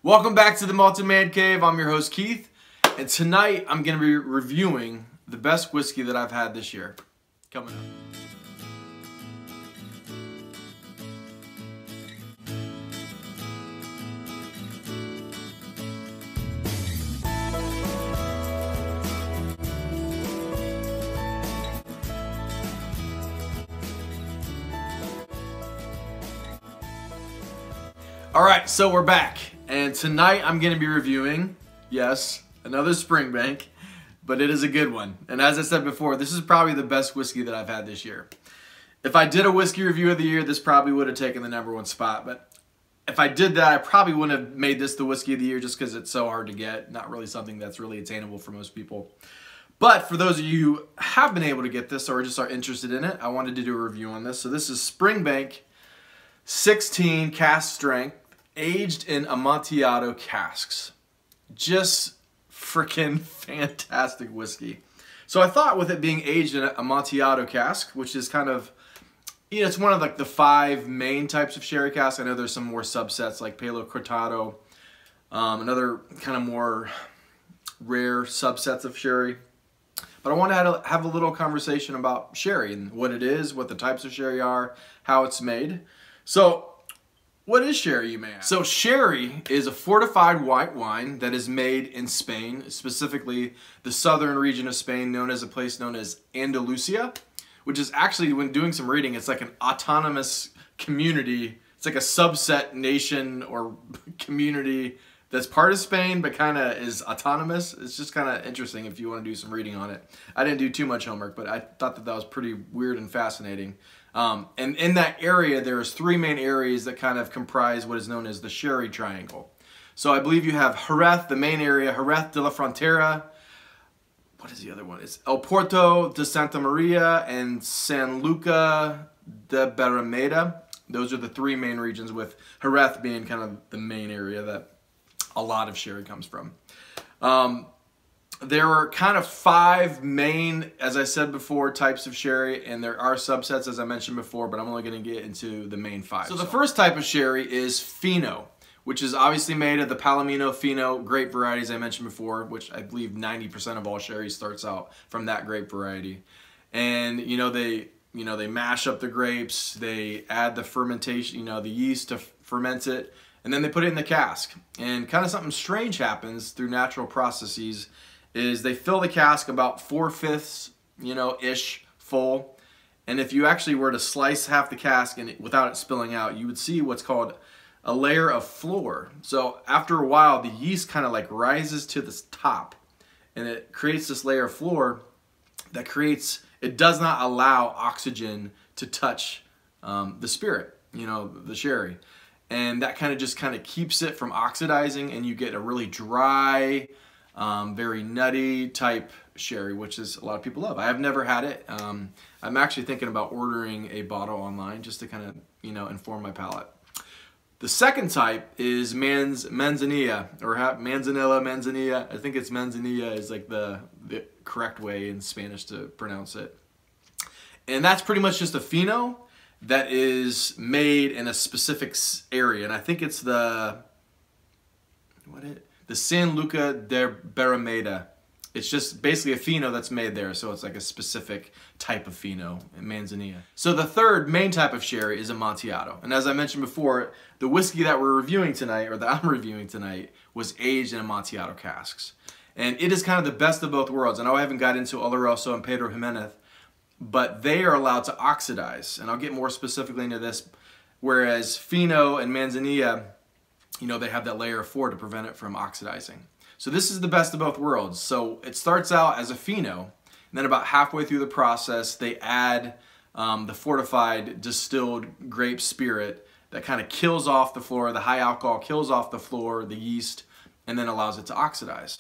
Welcome back to the Malted Man Cave. I'm your host Keith, and tonight I'm going to be reviewing the best whiskey that I've had this year. Coming up. Alright, so we're back, and tonight I'm going to be reviewing, yes, another Springbank, but it is a good one. And as I said before, this is probably the best whiskey that I've had this year. If I did a whiskey review of the year, this probably would have taken the #1 spot, but if I did that, I probably wouldn't have made this the whiskey of the year just because it's so hard to get, not really something that's really attainable for most people. But for those of you who have been able to get this or just are interested in it, I wanted to do a review on this. So this is Springbank 16 Cask Strength, aged in Amontillado casks. Just freaking fantastic whiskey. So I thought with it being aged in an Amontillado cask, which is kind of, you know, it's one of like the 5 main types of sherry casks. I know there's some more subsets like Palo Cortado, and other kind of more rare subsets of sherry. But I want to have a little conversation about sherry and what it is, what the types of sherry are, how it's made. So what is sherry, you may ask? So sherry is a fortified white wine that is made in Spain, specifically the southern region of Spain, known as a place known as Andalusia, which is actually, when doing some reading, it's like an autonomous community. It's like a subset nation or community that's part of Spain, but kind of is autonomous. It's just kind of interesting if you want to do some reading on it. I didn't do too much homework, but I thought that that was pretty weird and fascinating. And in that area, there's 3 main areas that kind of comprise what is known as the sherry triangle. So I believe you have Jerez, the main area, Jerez de la Frontera. What is the other one? It's El Puerto de Santa Maria and San Luca de Barrameda. Those are the 3 main regions, with Jerez being kind of the main area that a lot of sherry comes from. There are kind of 5 main, as I said before, types of sherry, and there are subsets, as I mentioned before, but I'm only going to get into the main 5. So the first type of sherry is Fino, which is obviously made of the Palomino Fino grape varieties I mentioned before, which I believe 90% of all sherry starts out from that grape variety. And they mash up the grapes, they add the fermentation, the yeast to ferment it, and then they put it in the cask. And kind of something strange happens through natural processes is they fill the cask about 4/5, ish full. And if you actually were to slice half the cask and without it spilling out, you would see what's called a layer of floor. So after a while, the yeast kind of like rises to the top, and it creates this layer of floor that it does not allow oxygen to touch the spirit, the sherry. And that kind of keeps it from oxidizing, and you get a really dry, very nutty type sherry, which is a lot of people love. I have never had it. I'm actually thinking about ordering a bottle online just to kind of, inform my palate. The second type is manzanilla, or manzanilla. I think it's manzanilla is like the correct way in Spanish to pronounce it. And that's pretty much just a Fino that is made in a specific area. And I think it's the San Luca de Barrameda. It's just basically a Fino that's made there, so it's like a specific type of Fino, manzanilla. So the third main type of sherry is Amontillado. And as I mentioned before, the whiskey that we're reviewing tonight, or that I'm reviewing tonight, was aged in Amontillado casks. And it is kind of the best of both worlds. I know I haven't got into Oloroso and Pedro Jimenez, but they are allowed to oxidize. And I'll get more specifically into this, whereas Fino and manzanilla, they have that layer of floor to prevent it from oxidizing. So this is the best of both worlds. So it starts out as a Fino, and then about halfway through the process, they add the fortified distilled grape spirit that kind of kills off the floor. The high alcohol kills off the floor, the yeast, and then allows it to oxidize.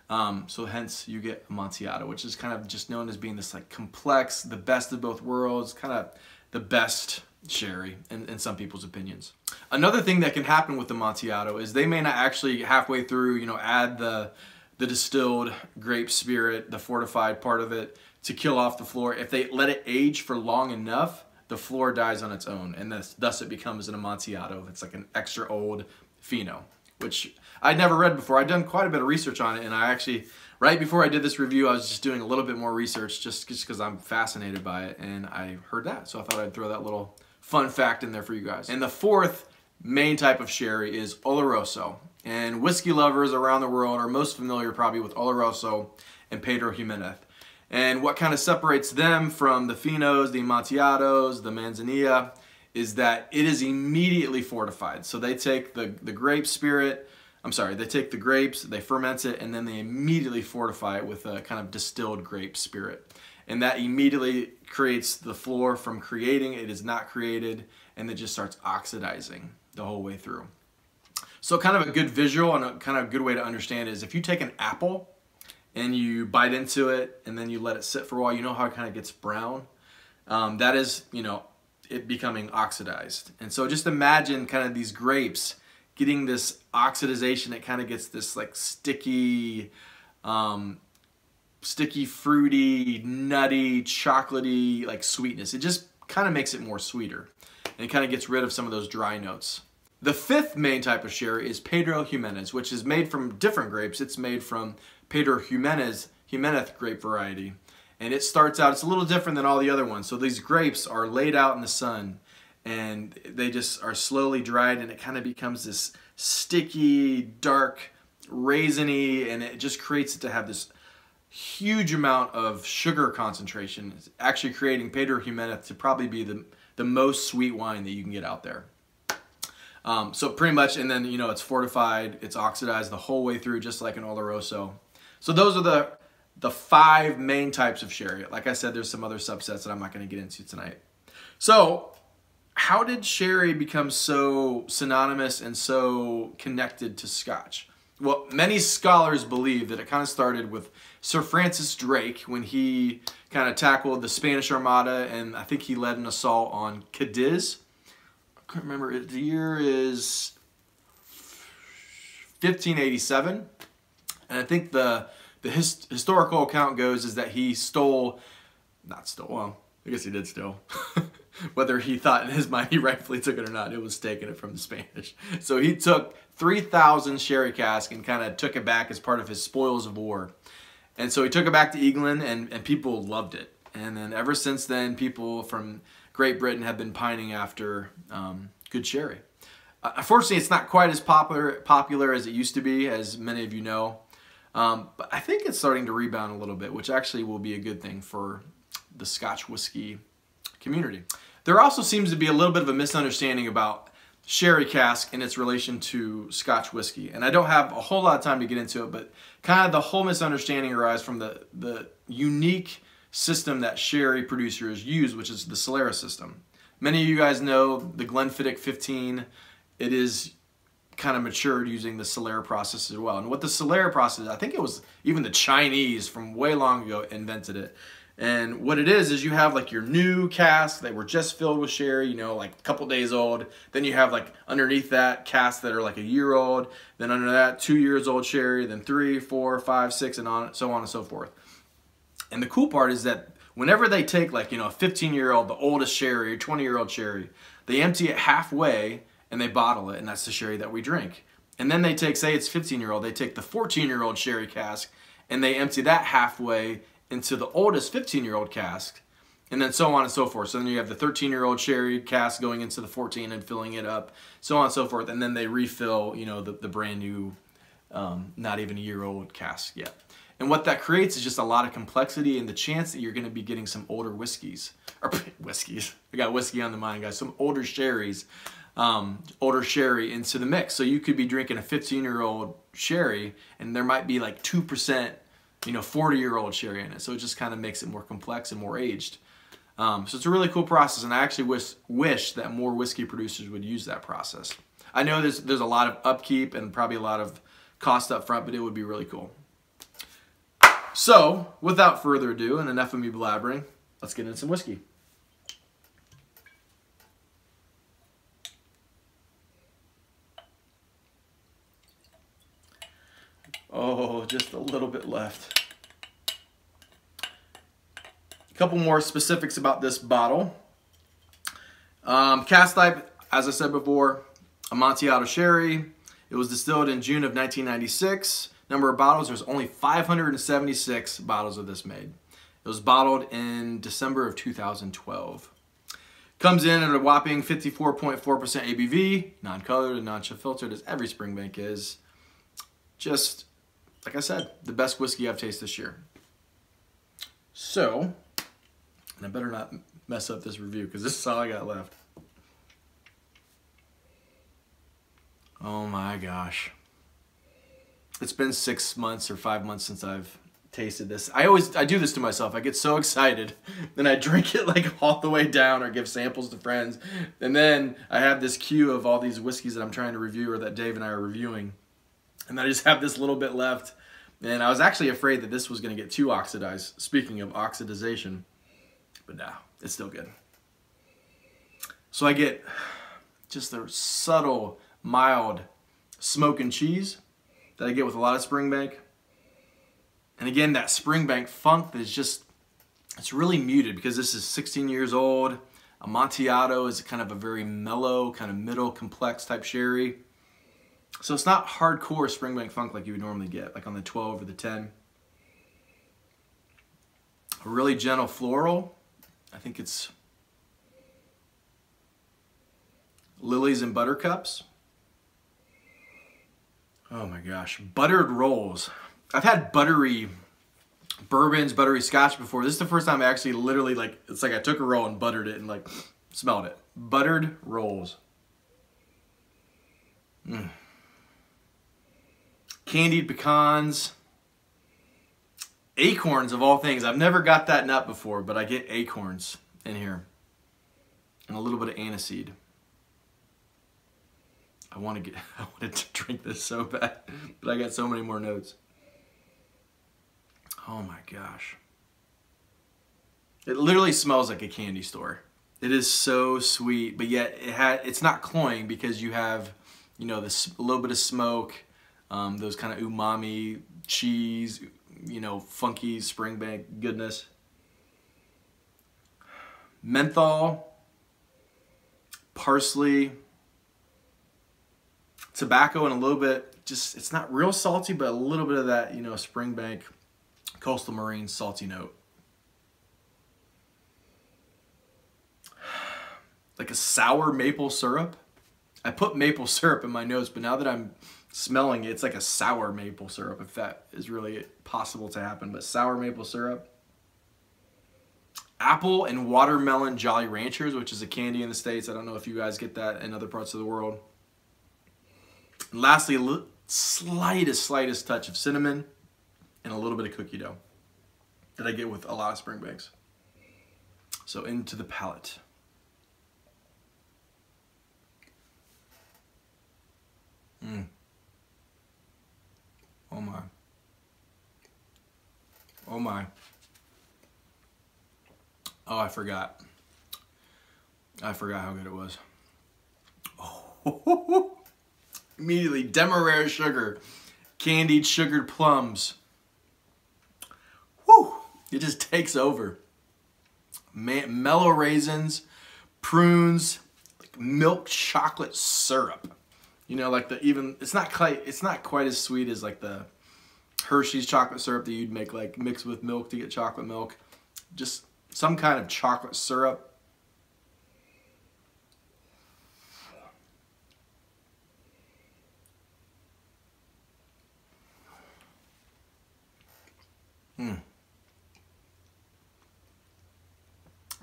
So hence you get Amontillado, which is kind of just known as being this like complex, the best of both worlds, kind of the best sherry in some people's opinions. Another thing that can happen with Amontillado is they may not actually halfway through, add the distilled grape spirit, the fortified part of it, to kill off the floor. If they let it age for long enough, the floor dies on its own, and thus it becomes an Amontillado. It's like an extra old Fino, which I'd never read before. I'd done quite a bit of research on it, and I actually, right before I did this review, I was just doing a little bit more research just because I'm fascinated by it, and I heard that. So I thought I'd throw that little fun fact in there for you guys. And the fourth main type of sherry is Oloroso. And whiskey lovers around the world are most familiar probably with Oloroso and Pedro Jimenez. And what kind of separates them from the Finos, the Amontillados, the Manzanilla is that it is immediately fortified. So they take the grape spirit, they take the grapes, they ferment it, and then they immediately fortify it with a kind of distilled grape spirit. And that immediately creates the floor from creating. It is not created, and it just starts oxidizing the whole way through. So kind of a good visual and a kind of good way to understand is if you take an apple and you bite into it and then you let it sit for a while, you know how it kind of gets brown? That is, you know, it becoming oxidized. And so just imagine kind of these grapes getting this oxidization. It kind of gets this like sticky, fruity, nutty, chocolatey, like sweetness. It just kind of makes it more sweeter. And it kind of gets rid of some of those dry notes. The fifth main type of sherry is Pedro Jimenez, which is made from different grapes. It's made from Pedro Jimenez grape variety. And it starts out, it's a little different than all the other ones. So these grapes are laid out in the sun and they just are slowly dried, and it kind of becomes this sticky, dark, raisiny, and it just creates it to have this huge amount of sugar concentration. It's actually creating Pedro Jimenez to probably be the most sweet wine that you can get out there. So pretty much, and then, you know, it's fortified, it's oxidized the whole way through, just like an Oloroso. So those are the five main types of sherry. Like I said, there's some other subsets that I'm not going to get into tonight. So how did sherry become so synonymous and so connected to Scotch? Well, many scholars believe that it kind of started with Sir Francis Drake when he kind of tackled the Spanish Armada, and I think he led an assault on Cadiz. I can't remember, the year is 1587, and I think the historical account goes is that he well, I guess he did steal. Whether he thought in his mind he rightfully took it or not, it was taking it from the Spanish. So he took 3,000 sherry casks and kind of took it back as part of his spoils of war. And so he took it back to England, and people loved it. And then ever since then, people from Great Britain have been pining after good sherry. Unfortunately, it's not quite as popular as it used to be, as many of you know. But I think it's starting to rebound a little bit, which actually will be a good thing for the Scotch whiskey community. There also seems to be a little bit of a misunderstanding about sherry cask and its relation to Scotch whiskey. And I don't have a whole lot of time to get into it, but kind of the whole misunderstanding arises from the unique system that sherry producers use, which is the Solera system. Many of you guys know the Glenfiddich 15. It is kind of matured using the Solera process as well. And what the Solera process, I think it was even the Chinese from way long ago invented it. And what it is you have like your new casks that were just filled with sherry, you know, like a couple days old. Then you have like underneath that casks that are like a year old. Then under that 2 years old sherry, then 3, 4, 5, 6, and so on and so forth. And the cool part is that whenever they take like, you know, a 15-year-old, the oldest sherry, or 20-year-old sherry, they empty it halfway and they bottle it, and that's the sherry that we drink. And then they take, say it's 15-year-old, they take the 14-year-old sherry cask and they empty that halfway into the oldest 15-year-old cask, and then so on and so forth. So then you have the 13-year-old sherry cask going into the 14 and filling it up, so on and so forth, and then they refill, you know, the brand new, not even a year-old cask yet. And what that creates is just a lot of complexity and the chance that you're going to be getting some older whiskeys, or whiskeys, I got whiskey on the mind, guys, some older sherries, older sherry into the mix. So you could be drinking a 15-year-old sherry, and there might be like 2%, you know, 40-year-old sherry in it. So it just kind of makes it more complex and more aged. So it's a really cool process, and I actually wish that more whiskey producers would use that process. I know there's a lot of upkeep and probably a lot of cost up front, but it would be really cool. So, without further ado, and enough of me blabbering, let's get into some whiskey. Oh, just a little bit left. A couple more specifics about this bottle. Cask type, as I said before, Amontillado sherry. It was distilled in June of 1996. Number of bottles, there's only 576 bottles of this made. It was bottled in December of 2012. Comes in at a whopping 54.4% ABV, non-colored and non-filtered as every Springbank is. Just, like I said, the best whiskey I've tasted this year. So, and I better not mess up this review because this is all I got left. Oh my gosh. It's been 6 months or 5 months since I've tasted this. I do this to myself. I get so excited, then I drink it like all the way down or give samples to friends, and then I have this queue of all these whiskeys that I'm trying to review or that Dave and I are reviewing, and then I just have this little bit left, and I was actually afraid that this was going to get too oxidized, speaking of oxidization, but no, it's still good. So I get just the subtle, mild smoke and cheese that I get with a lot of Springbank. And again, that Springbank funk that is just, it's really muted because this is 16 years old. Amontillado is kind of a very mellow, kind of middle complex type sherry. So it's not hardcore Springbank funk like you would normally get, like on the 12 or the 10. A really gentle floral. I think it's lilies and buttercups. Oh my gosh, buttered rolls. I've had buttery bourbons, buttery scotch before. This is the first time I actually literally, like, it's like I took a roll and buttered it and like smelled it. Buttered rolls. Candied pecans. Acorns of all things. I've never got that nut before, but I get acorns in here. And a little bit of aniseed. I wanted to drink this so bad, but I got so many more notes. Oh my gosh. It literally smells like a candy store. It is so sweet, but yet it's not cloying because you have, you know, this a little bit of smoke, those kind of umami, cheese, you know, funky Springbank goodness. Menthol, parsley, tobacco, and a little bit, just, it's not real salty, but a little bit of that, you know, Springbank coastal marine salty note. Like a sour maple syrup. I put maple syrup in my notes, but now that I'm smelling it, it's like a sour maple syrup, if that is really possible to happen, but sour maple syrup. Apple and watermelon Jolly Ranchers, which is a candy in the States. I don't know if you guys get that in other parts of the world. And lastly, a slightest touch of cinnamon and a little bit of cookie dough that I get with a lot of Springbanks. So into the palate. Oh my. Oh my. Oh, I forgot. I forgot how good it was. Oh, immediately, Demerara Sugar, candied sugared plums. Whew, it just takes over. Mellow raisins, prunes, like milk chocolate syrup. You know, like it's not quite as sweet as like the Hershey's chocolate syrup that you'd make like mixed with milk to get chocolate milk. Just some kind of chocolate syrup.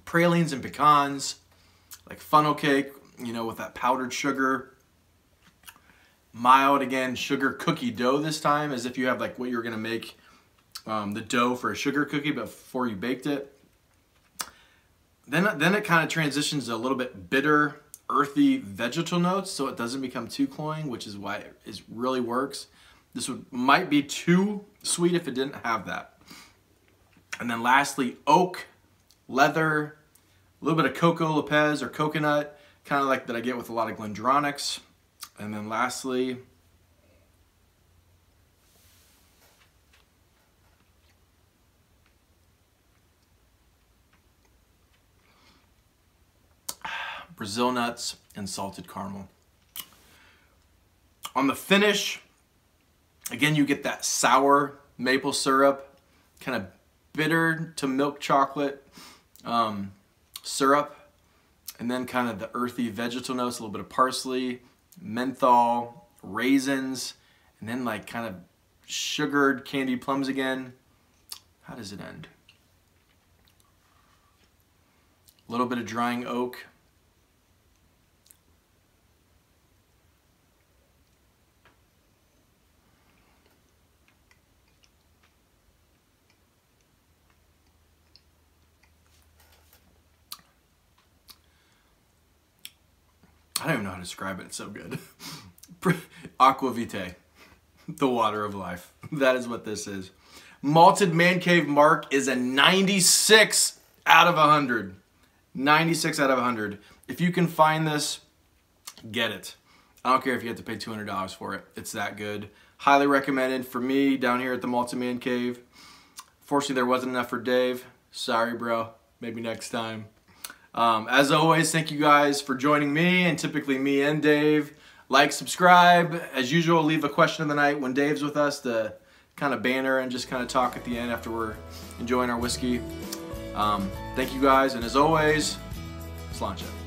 Pralines and pecans, like funnel cake, you know, with that powdered sugar. Mild, again, sugar cookie dough this time, as if you have like what you're gonna make the dough for a sugar cookie before you baked it. Then it kind of transitions to a little bit bitter, earthy vegetal notes, so it doesn't become too cloying, which is why it really works. This might be too sweet if it didn't have that. And then lastly, oak, leather, a little bit of Coco Lopez or coconut, kind of like that I get with a lot of Glendronachs. And then lastly, Brazil nuts and salted caramel. On the finish, again, you get that sour maple syrup, kind of bitter to milk chocolate syrup, and then kind of the earthy vegetal notes, a little bit of parsley, menthol, raisins, and then like kind of sugared candied plums again. How does it end? A little bit of drying oak. I don't even know how to describe it. It's so good. Aqua Vitae, the water of life. That is what this is. Malted Man Cave Mark is a 96 out of 100. 96 out of 100. If you can find this, get it. I don't care if you have to pay $200 for it. It's that good. Highly recommended for me down here at the Malted Man Cave. Fortunately, there wasn't enough for Dave. Sorry, bro. Maybe next time. As always, thank you guys for joining me, and typically me and Dave. Like, subscribe. As usual, leave a question of the night when Dave's with us to kind of banter and just kind of talk at the end after we're enjoying our whiskey. Thank you guys, and as always, sláinte.